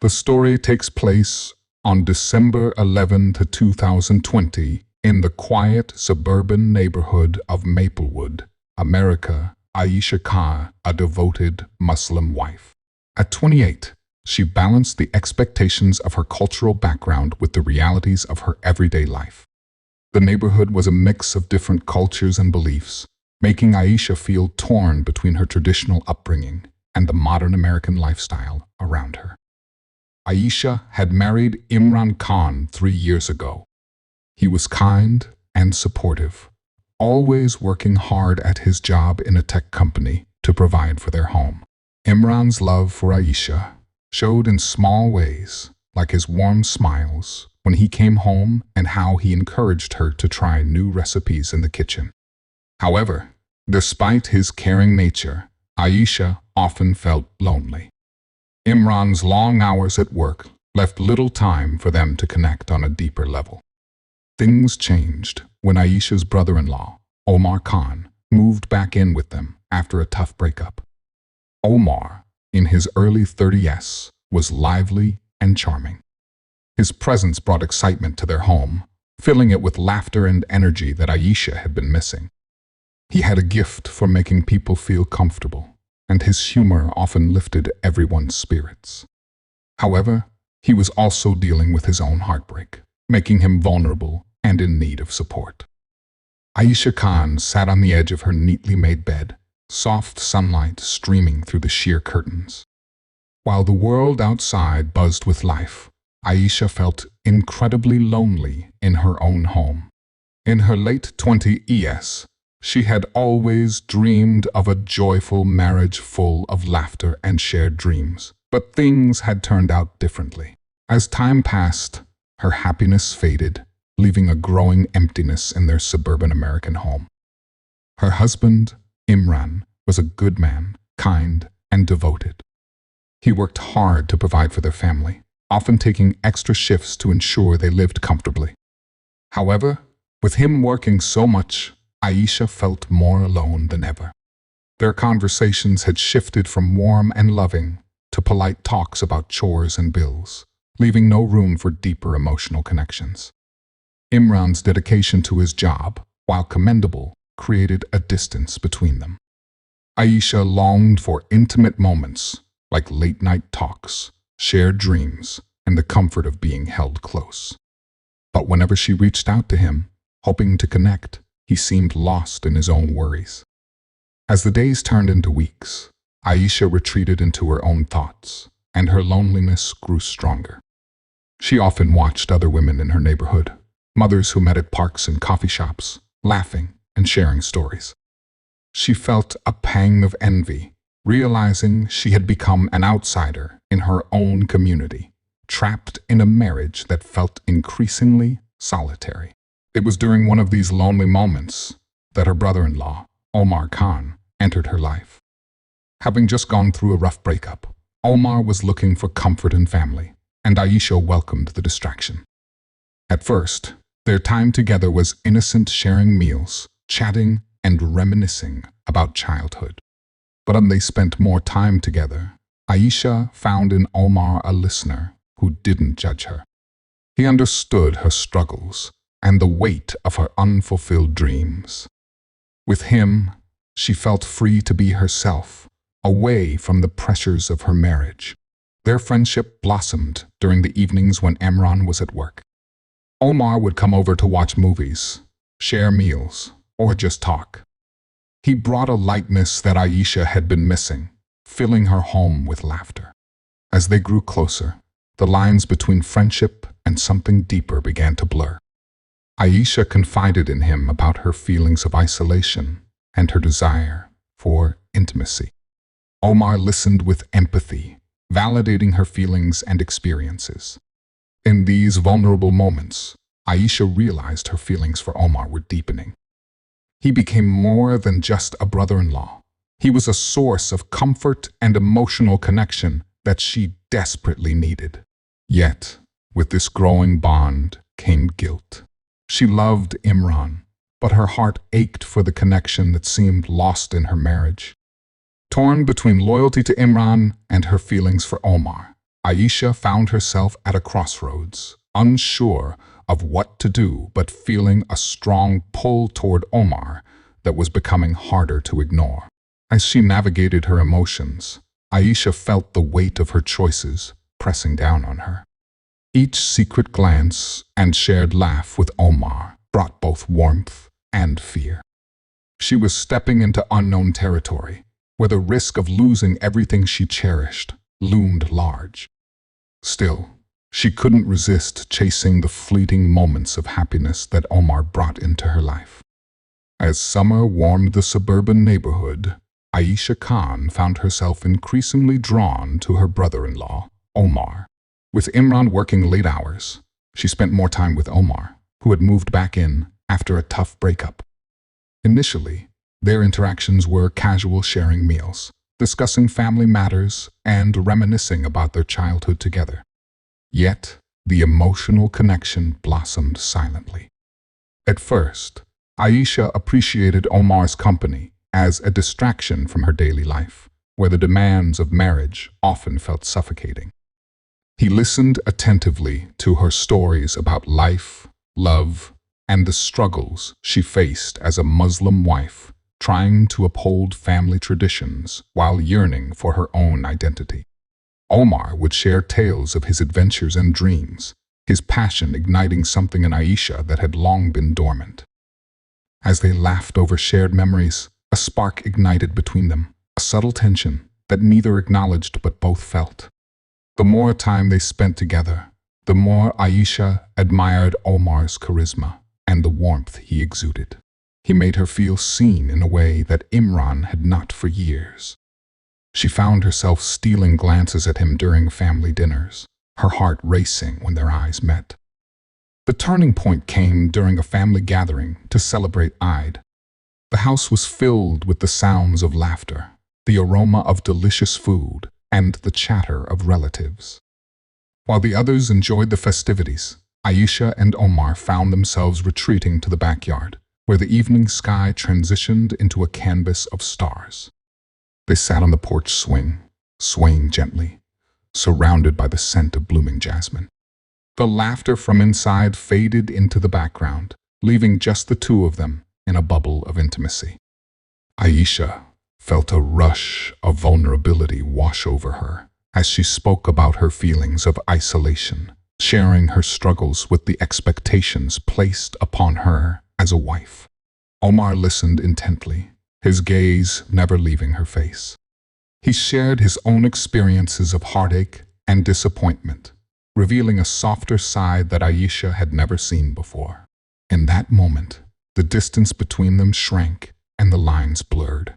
The story takes place on December 11 to 2020 in the quiet suburban neighborhood of Maplewood, America. Aisha Khan, a devoted Muslim wife. At 28, she balanced the expectations of her cultural background with the realities of her everyday life. The neighborhood was a mix of different cultures and beliefs, making Aisha feel torn between her traditional upbringing and the modern American lifestyle around her. Aisha had married Imran Khan 3 years ago. He was kind and supportive, always working hard at his job in a tech company to provide for their home. Imran's love for Aisha showed in small ways, like his warm smiles when he came home and how he encouraged her to try new recipes in the kitchen. However, despite his caring nature, Aisha often felt lonely. Imran's long hours at work left little time for them to connect on a deeper level. Things changed when Aisha's brother-in-law, Omar Khan, moved back in with them after a tough breakup. Omar, in his early 30s, was lively and charming. His presence brought excitement to their home, filling it with laughter and energy that Aisha had been missing. He had a gift for making people feel comfortable, and his humor often lifted everyone's spirits. However, he was also dealing with his own heartbreak, making him vulnerable and in need of support. Aisha Khan sat on the edge of her neatly made bed, soft sunlight streaming through the sheer curtains. While the world outside buzzed with life, Aisha felt incredibly lonely in her own home. In her late 20s, she had always dreamed of a joyful marriage full of laughter and shared dreams, but things had turned out differently. As time passed, her happiness faded, leaving a growing emptiness in their suburban American home. Her husband, Imran, was a good man, kind and devoted. He worked hard to provide for their family, often taking extra shifts to ensure they lived comfortably. However, with him working so much, Aisha felt more alone than ever. Their conversations had shifted from warm and loving to polite talks about chores and bills, leaving no room for deeper emotional connections. Imran's dedication to his job, while commendable, created a distance between them. Aisha longed for intimate moments like late-night talks, shared dreams, and the comfort of being held close. But whenever she reached out to him, hoping to connect, he seemed lost in his own worries. As the days turned into weeks, Aisha retreated into her own thoughts, and her loneliness grew stronger. She often watched other women in her neighborhood, mothers who met at parks and coffee shops, laughing and sharing stories. She felt a pang of envy, realizing she had become an outsider in her own community, trapped in a marriage that felt increasingly solitary. It was during one of these lonely moments that her brother-in-law, Omar Khan, entered her life. Having just gone through a rough breakup, Omar was looking for comfort and family, and Aisha welcomed the distraction. At first, their time together was innocent, sharing meals, chatting, and reminiscing about childhood. But when they spent more time together, Aisha found in Omar a listener who didn't judge her. He understood her struggles and the weight of her unfulfilled dreams. With him, she felt free to be herself, away from the pressures of her marriage. Their friendship blossomed during the evenings when Imran was at work. Omar would come over to watch movies, share meals, or just talk. He brought a lightness that Aisha had been missing, filling her home with laughter. As they grew closer, the lines between friendship and something deeper began to blur. Aisha confided in him about her feelings of isolation and her desire for intimacy. Omar listened with empathy, validating her feelings and experiences. In these vulnerable moments, Aisha realized her feelings for Omar were deepening. He became more than just a brother-in-law. He was a source of comfort and emotional connection that she desperately needed. Yet, with this growing bond came guilt. She loved Imran, but her heart ached for the connection that seemed lost in her marriage. Torn between loyalty to Imran and her feelings for Omar, Aisha found herself at a crossroads, unsure of what to do but feeling a strong pull toward Omar that was becoming harder to ignore. As she navigated her emotions, Aisha felt the weight of her choices pressing down on her. Each secret glance and shared laugh with Omar brought both warmth and fear. She was stepping into unknown territory, where the risk of losing everything she cherished loomed large. Still, she couldn't resist chasing the fleeting moments of happiness that Omar brought into her life. As summer warmed the suburban neighborhood, Aisha Khan found herself increasingly drawn to her brother-in-law, Omar. With Imran working late hours, she spent more time with Omar, who had moved back in after a tough breakup. Initially, their interactions were casual sharing meals, discussing family matters, and reminiscing about their childhood together. Yet, the emotional connection blossomed silently. At first, Aisha appreciated Omar's company as a distraction from her daily life, where the demands of marriage often felt suffocating. He listened attentively to her stories about life, love, and the struggles she faced as a Muslim wife, trying to uphold family traditions while yearning for her own identity. Omar would share tales of his adventures and dreams, his passion igniting something in Aisha that had long been dormant. As they laughed over shared memories, a spark ignited between them, a subtle tension that neither acknowledged but both felt. The more time they spent together, the more Aisha admired Omar's charisma and the warmth he exuded. He made her feel seen in a way that Imran had not for years. She found herself stealing glances at him during family dinners, her heart racing when their eyes met. The turning point came during a family gathering to celebrate Eid. The house was filled with the sounds of laughter, the aroma of delicious food, and the chatter of relatives. While the others enjoyed the festivities, Aisha and Omar found themselves retreating to the backyard, where the evening sky transitioned into a canvas of stars. They sat on the porch swaying gently, surrounded by the scent of blooming jasmine. The laughter from inside faded into the background, leaving just the two of them in a bubble of intimacy. Aisha felt a rush of vulnerability wash over her as she spoke about her feelings of isolation, sharing her struggles with the expectations placed upon her as a wife. Omar listened intently, his gaze never leaving her face. He shared his own experiences of heartache and disappointment, revealing a softer side that Aisha had never seen before. In that moment, the distance between them shrank and the lines blurred.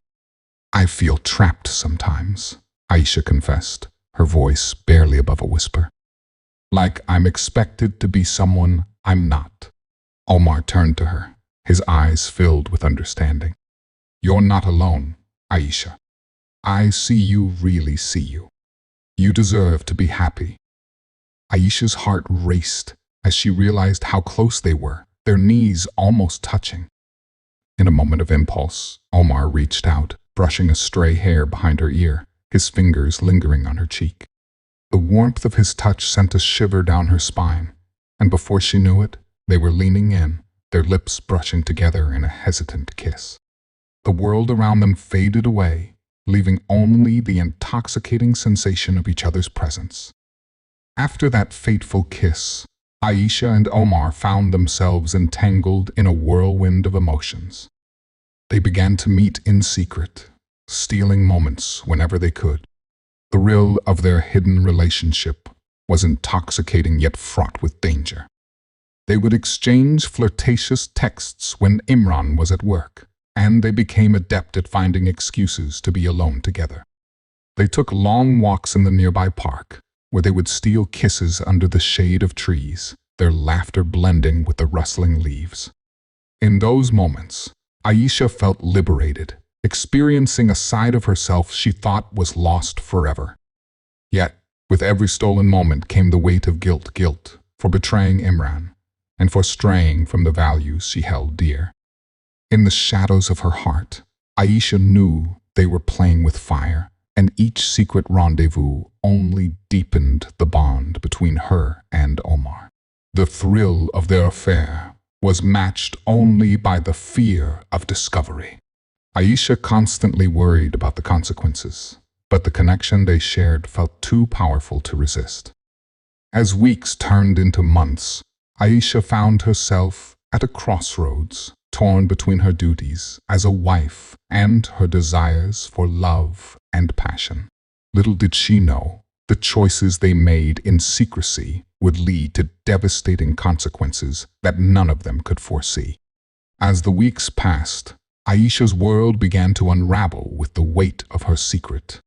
"I feel trapped sometimes," Aisha confessed, her voice barely above a whisper. "Like I'm expected to be someone I'm not." Omar turned to her, his eyes filled with understanding. "You're not alone, Aisha. I see you really see you. You deserve to be happy." Aisha's heart raced as she realized how close they were, their knees almost touching. In a moment of impulse, Omar reached out, brushing a stray hair behind her ear, his fingers lingering on her cheek. The warmth of his touch sent a shiver down her spine, and before she knew it, they were leaning in, their lips brushing together in a hesitant kiss. The world around them faded away, leaving only the intoxicating sensation of each other's presence. After that fateful kiss, Aisha and Omar found themselves entangled in a whirlwind of emotions. They began to meet in secret, stealing moments whenever they could. The thrill of their hidden relationship was intoxicating yet fraught with danger. They would exchange flirtatious texts when Imran was at work, and they became adept at finding excuses to be alone together. They took long walks in the nearby park, where they would steal kisses under the shade of trees, their laughter blending with the rustling leaves. In those moments, Aisha felt liberated, experiencing a side of herself she thought was lost forever. Yet, with every stolen moment came the weight of guilt for betraying Imran, and for straying from the values she held dear. In the shadows of her heart, Aisha knew they were playing with fire, and each secret rendezvous only deepened the bond between her and Omar. The thrill of their affair was matched only by the fear of discovery. Aisha constantly worried about the consequences, but the connection they shared felt too powerful to resist. As weeks turned into months, Aisha found herself at a crossroads, torn between her duties as a wife and her desires for love and passion. Little did she know, the choices they made in secrecy would lead to devastating consequences that none of them could foresee. As the weeks passed, Aisha's world began to unravel with the weight of her secret.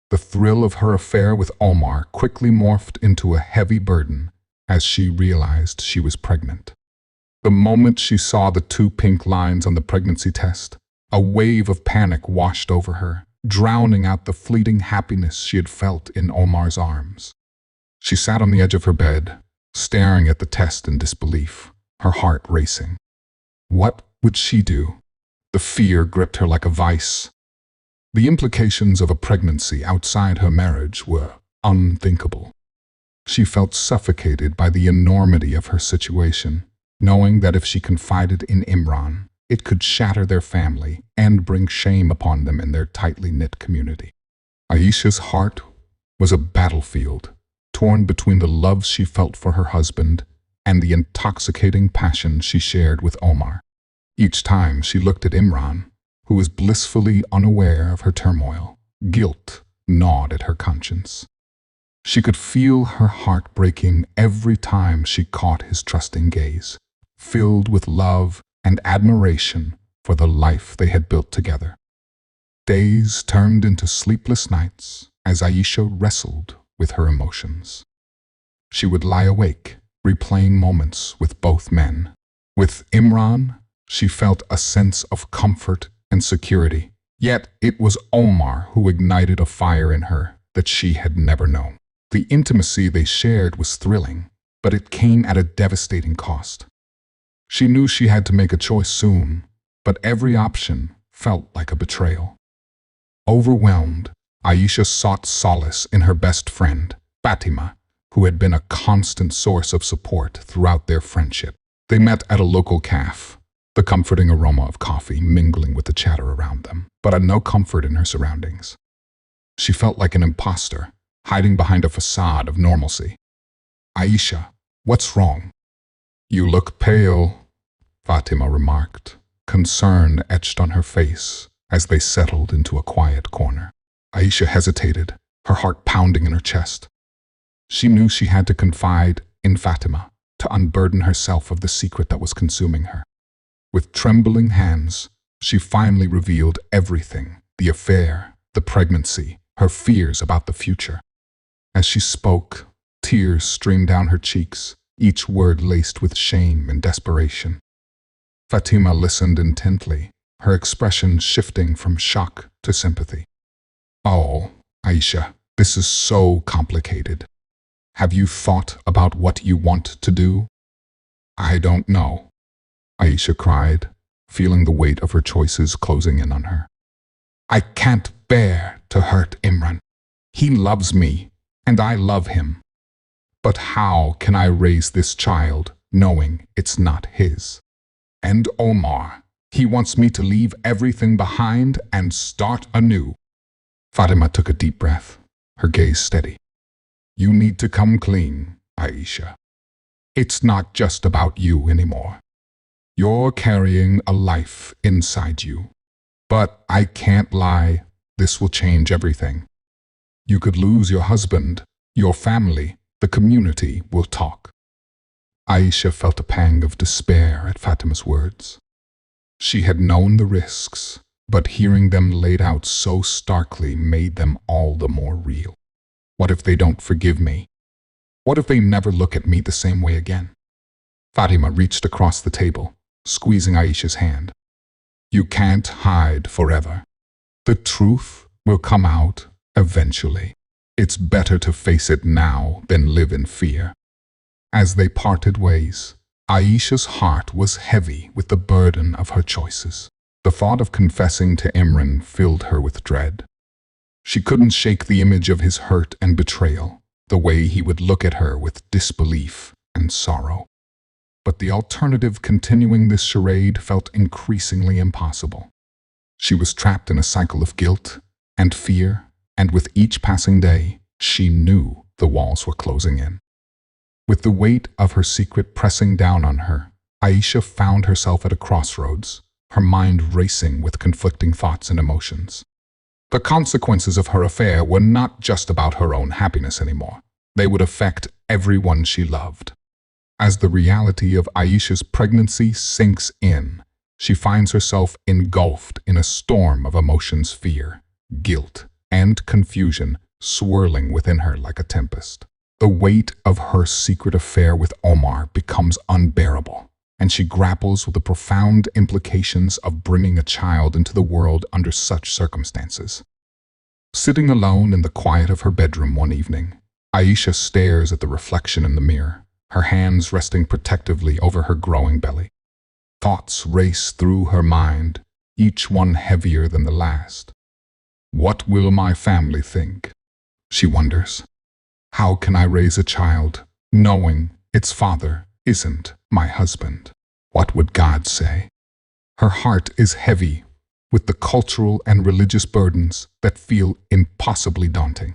The thrill of her affair with Omar quickly morphed into a heavy burden as she realized she was pregnant. The moment she saw the 2 pink lines on the pregnancy test, a wave of panic washed over her, drowning out the fleeting happiness she had felt in Omar's arms. She sat on the edge of her bed, staring at the test in disbelief, her heart racing. What would she do? The fear gripped her like a vice. The implications of a pregnancy outside her marriage were unthinkable. She felt suffocated by the enormity of her situation, knowing that if she confided in Imran, it could shatter their family and bring shame upon them in their tightly knit community. Aisha's heart was a battlefield, torn between the love she felt for her husband and the intoxicating passion she shared with Omar. Each time she looked at Imran, who was blissfully unaware of her turmoil, guilt gnawed at her conscience. She could feel her heart breaking every time she caught his trusting gaze, filled with love and admiration for the life they had built together. Days turned into sleepless nights as Aisha wrestled with her emotions. She would lie awake, replaying moments with both men. With Imran, she felt a sense of comfort and security, yet it was Omar who ignited a fire in her that she had never known. The intimacy they shared was thrilling, but it came at a devastating cost. She knew she had to make a choice soon, but every option felt like a betrayal. Overwhelmed, Aisha sought solace in her best friend, Fatima, who had been a constant source of support throughout their friendship. They met at a local cafe, the comforting aroma of coffee mingling with the chatter around them, but had no comfort in her surroundings. She felt like an imposter, hiding behind a facade of normalcy. "Aisha, what's wrong?" "You look pale," Fatima remarked, concern etched on her face as they settled into a quiet corner. Aisha hesitated, her heart pounding in her chest. She knew she had to confide in Fatima to unburden herself of the secret that was consuming her. With trembling hands, she finally revealed everything: the affair, the pregnancy, her fears about the future. As she spoke, tears streamed down her cheeks, each word laced with shame and desperation. Fatima listened intently, her expression shifting from shock to sympathy. "Oh, Aisha, this is so complicated. Have you thought about what you want to do?" "I don't know," Aisha cried, feeling the weight of her choices closing in on her. "I can't bear to hurt Imran. He loves me, and I love him. But how can I raise this child knowing it's not his? And Omar, he wants me to leave everything behind and start anew." Fatima took a deep breath, her gaze steady. "You need to come clean, Aisha. It's not just about you anymore. You're carrying a life inside you. But I can't lie, this will change everything. You could lose your husband, your family, the community will talk." Aisha felt a pang of despair at Fatima's words. She had known the risks, but hearing them laid out so starkly made them all the more real. What if they don't forgive me? What if they never look at me the same way again? Fatima reached across the table, squeezing Aisha's hand. "You can't hide forever. The truth will come out eventually. It's better to face it now than live in fear." As they parted ways, Aisha's heart was heavy with the burden of her choices. The thought of confessing to Imran filled her with dread. She couldn't shake the image of his hurt and betrayal, the way he would look at her with disbelief and sorrow. But the alternative, continuing this charade, felt increasingly impossible. She was trapped in a cycle of guilt and fear, and with each passing day, she knew the walls were closing in. With the weight of her secret pressing down on her, Aisha found herself at a crossroads, her mind racing with conflicting thoughts and emotions. The consequences of her affair were not just about her own happiness anymore. They would affect everyone she loved. As the reality of Aisha's pregnancy sinks in, she finds herself engulfed in a storm of emotions, fear, guilt, and confusion swirling within her like a tempest. The weight of her secret affair with Omar becomes unbearable, and she grapples with the profound implications of bringing a child into the world under such circumstances. Sitting alone in the quiet of her bedroom one evening, Aisha stares at the reflection in the mirror, her hands resting protectively over her growing belly. Thoughts race through her mind, each one heavier than the last. What will my family think? She wonders. How can I raise a child, knowing its father isn't my husband? What would God say? Her heart is heavy with the cultural and religious burdens that feel impossibly daunting.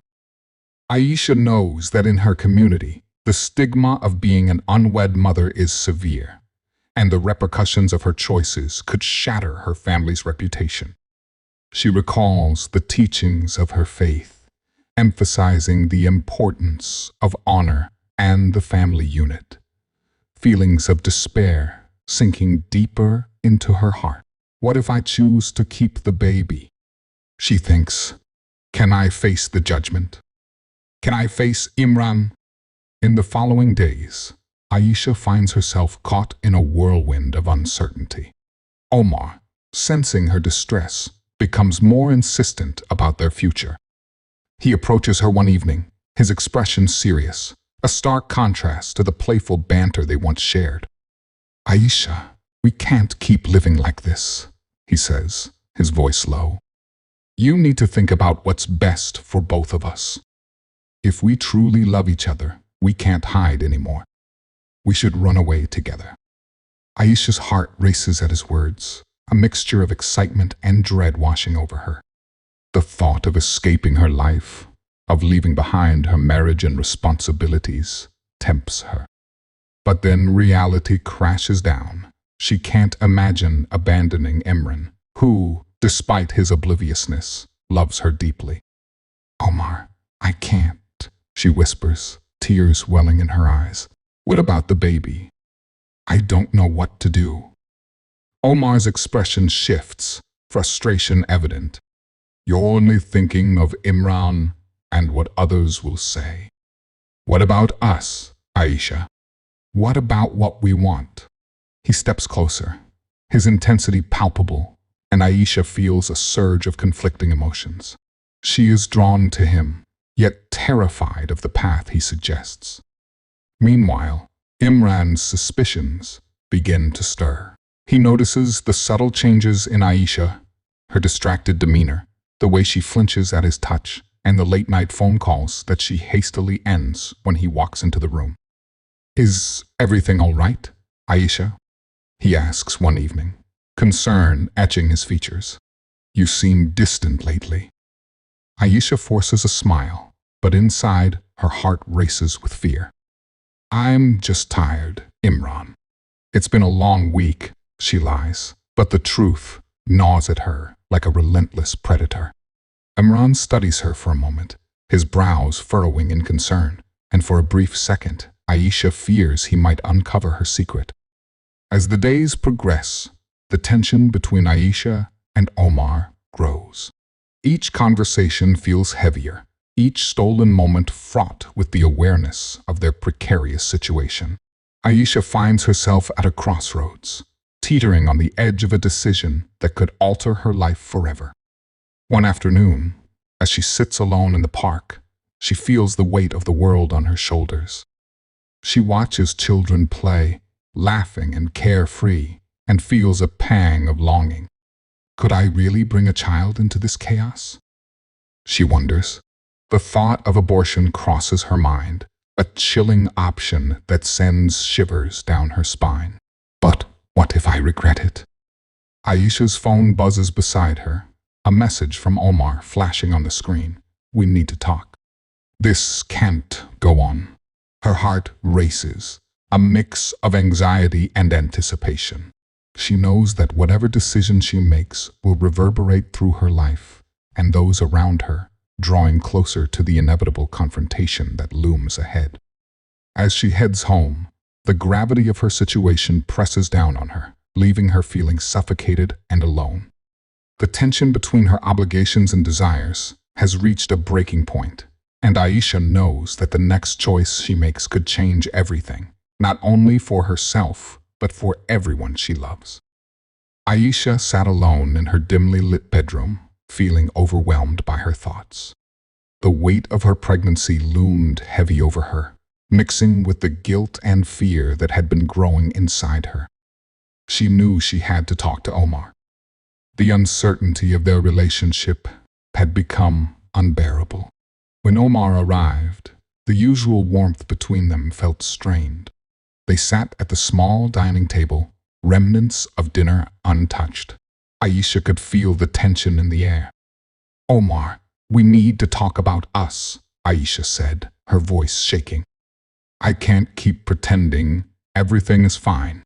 Aisha knows that in her community, the stigma of being an unwed mother is severe, and the repercussions of her choices could shatter her family's reputation. She recalls the teachings of her faith, emphasizing the importance of honor and the family unit. Feelings of despair sinking deeper into her heart. What if I choose to keep the baby? She thinks, can I face the judgment? Can I face Imran? In the following days, Aisha finds herself caught in a whirlwind of uncertainty. Omar, sensing her distress, becomes more insistent about their future. He approaches her one evening, his expression serious, a stark contrast to the playful banter they once shared. Aisha, we can't keep living like this, he says, his voice low. You need to think about what's best for both of us. If we truly love each other, we can't hide anymore. We should run away together. Aisha's heart races at his words, a mixture of excitement and dread washing over her. The thought of escaping her life, of leaving behind her marriage and responsibilities, tempts her. But then reality crashes down. She can't imagine abandoning Imran, who, despite his obliviousness, loves her deeply. Omar, I can't, she whispers, tears welling in her eyes. What about the baby? I don't know what to do. Omar's expression shifts, frustration evident. You're only thinking of Imran and what others will say. What about us, Aisha? What about what we want? He steps closer, his intensity palpable, and Aisha feels a surge of conflicting emotions. She is drawn to him, yet terrified of the path he suggests. Meanwhile, Imran's suspicions begin to stir. He notices the subtle changes in Aisha, her distracted demeanor, the way she flinches at his touch, and the late-night phone calls that she hastily ends when he walks into the room. Is everything all right, Aisha? He asks one evening, concern etching his features. You seem distant lately. Aisha forces a smile, but inside, her heart races with fear. I'm just tired, Imran. It's been a long week, she lies, but the truth gnaws at her like a relentless predator. Imran studies her for a moment, his brows furrowing in concern, and for a brief second, Aisha fears he might uncover her secret. As the days progress, the tension between Aisha and Omar grows. Each conversation feels heavier, each stolen moment fraught with the awareness of their precarious situation. Aisha finds herself at a crossroads, teetering on the edge of a decision that could alter her life forever. One afternoon, as she sits alone in the park, she feels the weight of the world on her shoulders. She watches children play, laughing and carefree, and feels a pang of longing. Could I really bring a child into this chaos? she wonders. The thought of abortion crosses her mind, a chilling option that sends shivers down her spine. But what if I regret it? Aisha's phone buzzes beside her, a message from Omar flashing on the screen. We need to talk. This can't go on. Her heart races, a mix of anxiety and anticipation. She knows that whatever decision she makes will reverberate through her life and those around her, drawing closer to the inevitable confrontation that looms ahead. As she heads home, the gravity of her situation presses down on her, leaving her feeling suffocated and alone. The tension between her obligations and desires has reached a breaking point, and Aisha knows that the next choice she makes could change everything, not only for herself, but for everyone she loves. Aisha sat alone in her dimly lit bedroom, feeling overwhelmed by her thoughts. The weight of her pregnancy loomed heavy over her, mixing with the guilt and fear that had been growing inside her. She knew she had to talk to Omar. The uncertainty of their relationship had become unbearable. When Omar arrived, the usual warmth between them felt strained. They sat at the small dining table, remnants of dinner untouched. Aisha could feel the tension in the air. Omar, we need to talk about us, Aisha said, her voice shaking. I can't keep pretending everything is fine.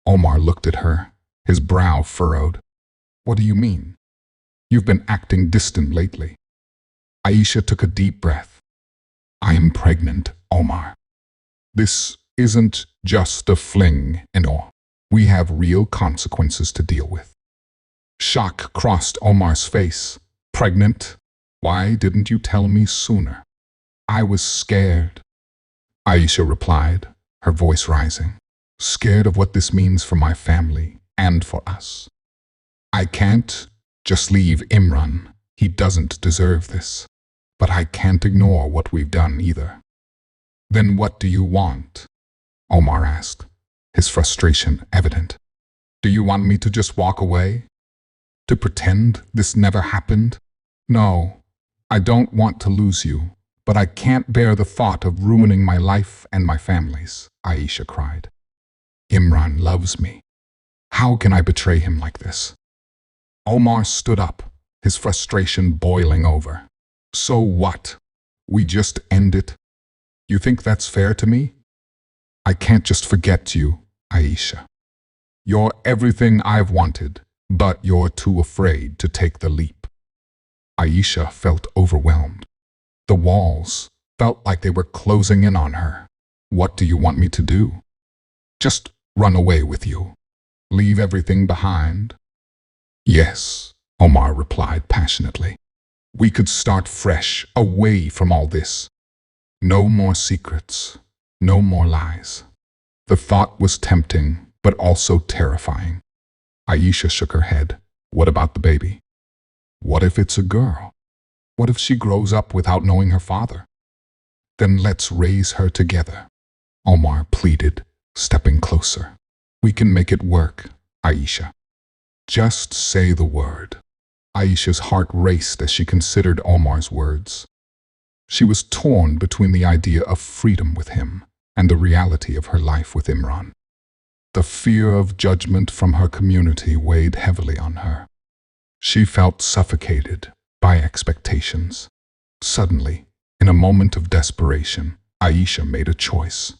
Omar looked at her, his brow furrowed. What do you mean? You've been acting distant lately. Aisha took a deep breath. I am pregnant, Omar. This isn't just a fling and all. We have real consequences to deal with. Shock crossed Omar's face. Pregnant? Why didn't you tell me sooner? I was scared, Aisha replied, her voice rising. Scared of what this means for my family and for us. I can't just leave Imran. He doesn't deserve this. But I can't ignore what we've done either. Then what do you want? Omar asked, his frustration evident. Do you want me to just walk away? To pretend this never happened? No, I don't want to lose you, but I can't bear the thought of ruining my life and my family's, Aisha cried. Imran loves me. How can I betray him like this? Omar stood up, his frustration boiling over. So what? We just end it? You think that's fair to me? I can't just forget you, Aisha. You're everything I've wanted, but you're too afraid to take the leap. Aisha felt overwhelmed. The walls felt like they were closing in on her. What do you want me to do? Just run away with you. Leave everything behind? Yes, Omar replied passionately. We could start fresh, away from all this. No more secrets, no more lies. The thought was tempting, but also terrifying. Aisha shook her head. What about the baby? What if it's a girl? What if she grows up without knowing her father? Then let's raise her together, Omar pleaded, stepping closer. We can make it work, Aisha. Just say the word. Aisha's heart raced as she considered Omar's words. She was torn between the idea of freedom with him and the reality of her life with Imran. The fear of judgment from her community weighed heavily on her. She felt suffocated by expectations. Suddenly, in a moment of desperation, Aisha made a choice.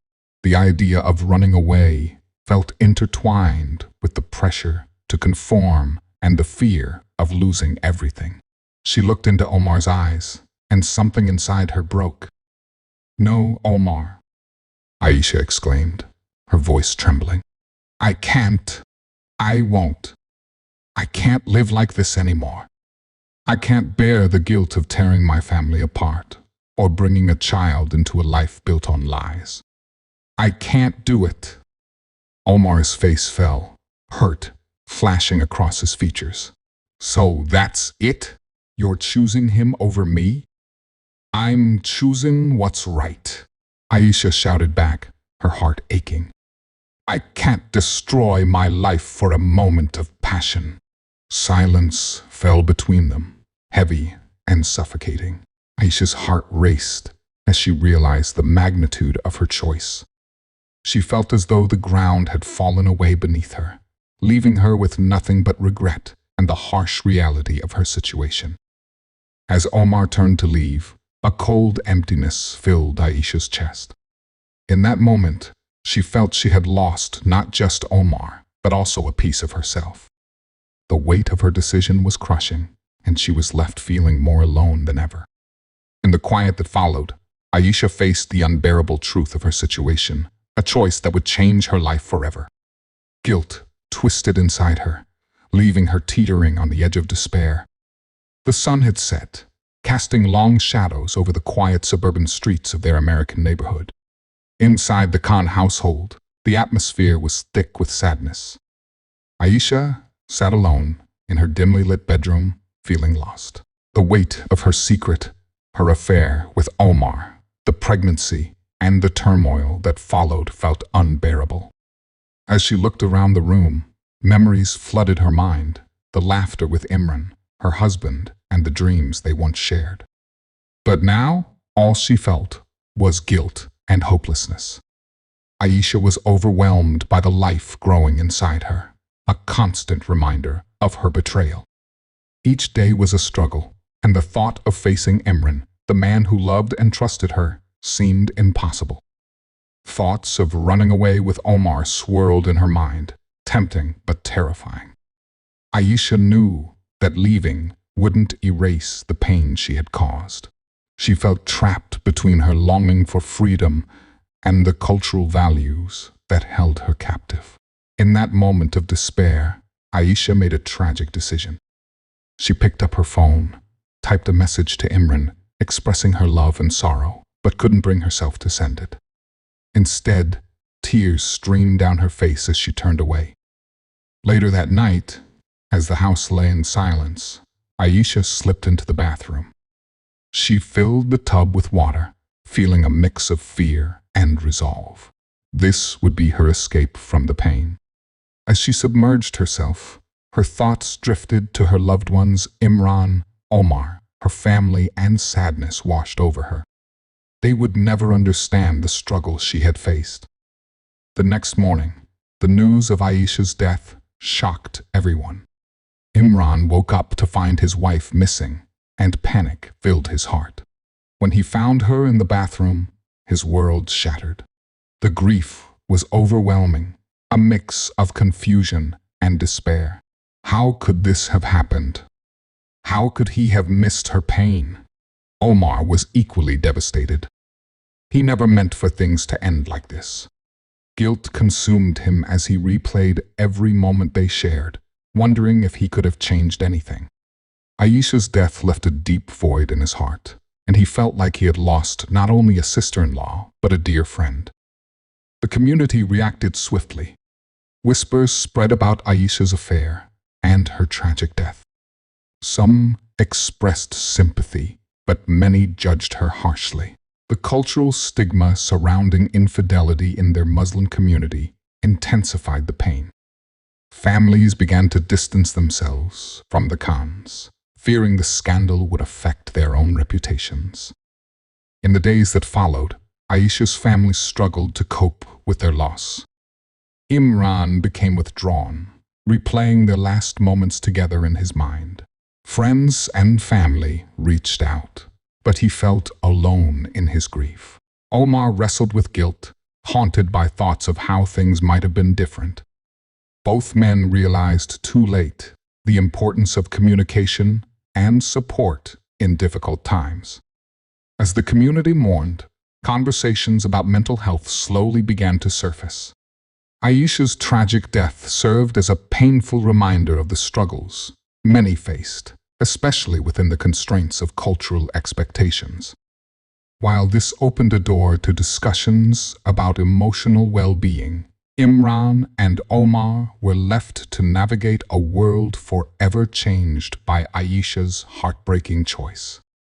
The idea of running away felt intertwined with the pressure to conform and the fear of losing everything. She looked into Omar's eyes, and something inside her broke. No, Omar, Aisha exclaimed, her voice trembling. I can't. I won't. I can't live like this anymore. I can't bear the guilt of tearing my family apart or bringing a child into a life built on lies. I can't do it. Omar's face fell, hurt, flashing across his features. So that's it? You're choosing him over me? I'm choosing what's right, Aisha shouted back, her heart aching. I can't destroy my life for a moment of passion. Silence fell between them, heavy and suffocating. Aisha's heart raced as she realized the magnitude of her choice. She felt as though the ground had fallen away beneath her, leaving her with nothing but regret and the harsh reality of her situation. As Omar turned to leave, a cold emptiness filled Aisha's chest. In that moment, she felt she had lost not just Omar, but also a piece of herself. The weight of her decision was crushing, and she was left feeling more alone than ever. In the quiet that followed, Aisha faced the unbearable truth of her situation, a choice that would change her life forever. Guilt twisted inside her, leaving her teetering on the edge of despair. The sun had set, casting long shadows over the quiet suburban streets of their American neighborhood. Inside the Khan household, the atmosphere was thick with sadness. Aisha sat alone in her dimly lit bedroom, feeling lost. The weight of her secret, her affair with Omar, the pregnancy, and the turmoil that followed felt unbearable. As she looked around the room, memories flooded her mind, the laughter with Imran, her husband, and the dreams they once shared. But now, all she felt was guilt and hopelessness. Aisha was overwhelmed by the life growing inside her, a constant reminder of her betrayal. Each day was a struggle, and the thought of facing Imran, the man who loved and trusted her, seemed impossible. Thoughts of running away with Omar swirled in her mind, tempting but terrifying. Aisha knew that leaving wouldn't erase the pain she had caused. She felt trapped between her longing for freedom and the cultural values that held her captive. In that moment of despair, Aisha made a tragic decision. She picked up her phone, typed a message to Imran, expressing her love and sorrow, but couldn't bring herself to send it. Instead, tears streamed down her face as she turned away. Later that night, as the house lay in silence, Aisha slipped into the bathroom. She filled the tub with water, feeling a mix of fear and resolve. This would be her escape from the pain. As she submerged herself, her thoughts drifted to her loved ones, Imran, Omar, her family, and sadness washed over her. They would never understand the struggle she had faced. The next morning, the news of Aisha's death shocked everyone. Imran woke up to find his wife missing, and panic filled his heart. When he found her in the bathroom, his world shattered. The grief was overwhelming, a mix of confusion and despair. How could this have happened? How could he have missed her pain? Omar was equally devastated. He never meant for things to end like this. Guilt consumed him as he replayed every moment they shared, wondering if he could have changed anything. Aisha's death left a deep void in his heart, and he felt like he had lost not only a sister-in-law, but a dear friend. The community reacted swiftly. Whispers spread about Aisha's affair and her tragic death. Some expressed sympathy, but many judged her harshly. The cultural stigma surrounding infidelity in their Muslim community intensified the pain. Families began to distance themselves from the Khans, fearing the scandal would affect their own reputations. In the days that followed, Aisha's family struggled to cope with their loss. Imran became withdrawn, replaying their last moments together in his mind. Friends and family reached out, but he felt alone in his grief. Omar wrestled with guilt, haunted by thoughts of how things might have been different. Both men realized too late the importance of communication and support in difficult times. As the community mourned, conversations about mental health slowly began to surface. Aisha's tragic death served as a painful reminder of the struggles many faced, especially within the constraints of cultural expectations. While this opened a door to discussions about emotional well-being, Imran and Omar were left to navigate a world forever changed by Aisha's heartbreaking choice.